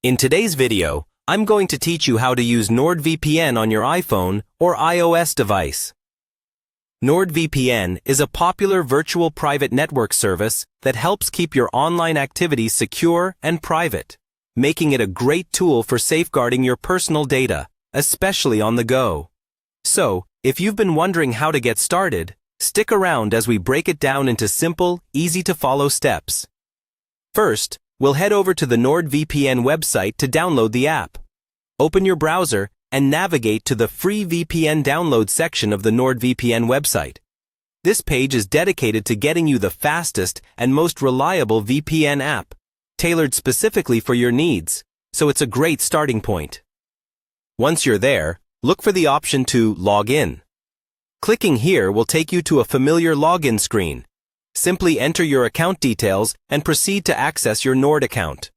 In today's video, I'm going to teach you how to use Nordvpn on your iPhone or iOS device. Nordvpn is a popular virtual private network service that helps keep your online activities secure and private, making it a great tool for safeguarding your personal data, especially on the go. So, if you've been wondering how to get started, stick around as we break it down into simple, easy-to-follow steps. First, we'll head over to the Nordvpn website to download the app. Open your browser and navigate to the free VPN download section of the Nordvpn website. This page is dedicated to getting you the fastest and most reliable VPN app, tailored specifically for your needs, so it's a great starting point. Once you're there, look for the option to log in. Clicking here will take you to a familiar login screen. Simply enter your account details and proceed to access your Nord account.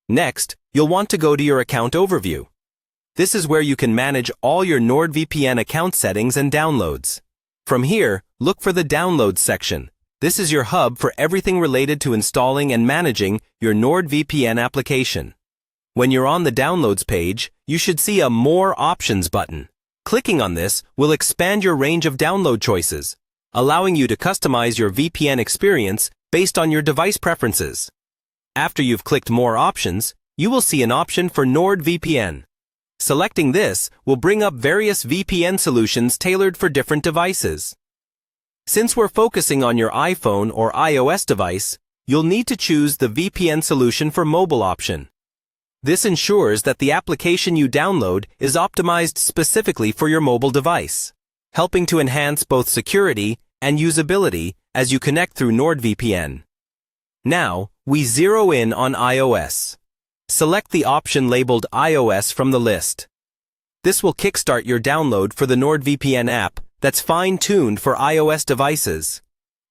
Next, you'll want to go to your account overview. This is where you can manage all your Nordvpn account settings and downloads. From here, look for the Downloads section. This is your hub for everything related to installing and managing your Nordvpn application. When you're on the Downloads page, you should see a More Options button. Clicking on this will expand your range of download choices, allowing you to customize your VPN experience based on your device preferences. After you've clicked More Options, you will see an option for Nordvpn. Selecting this will bring up various VPN solutions tailored for different devices. Since we're focusing on your iPhone or iOS device, you'll need to choose the VPN solution for mobile option. This ensures that the application you download is optimized specifically for your mobile device, helping to enhance both security and usability as you connect through Nordvpn. Now, we zero in on iOS. Select the option labeled iOS from the list. This will kickstart your download for the Nordvpn app that's fine-tuned for iOS devices.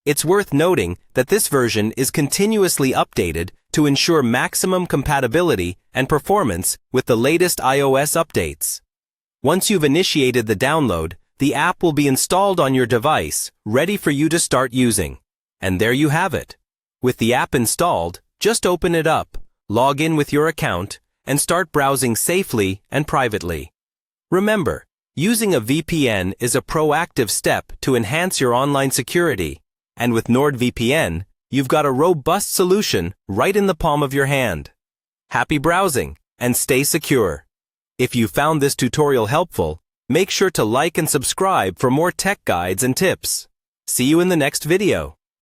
It's worth noting that this version is continuously updated to ensure maximum compatibility and performance with the latest iOS updates. Once you've initiated the download, the app will be installed on your device, ready for you to start using. And there you have it. With the app installed, just open it up, log in with your account, and start browsing safely and privately. Remember, using a VPN is a proactive step to enhance your online security, and with Nordvpn, you've got a robust solution right in the palm of your hand. Happy browsing, and stay secure. If you found this tutorial helpful, make sure to like and subscribe for more tech guides and tips. See you in the next video.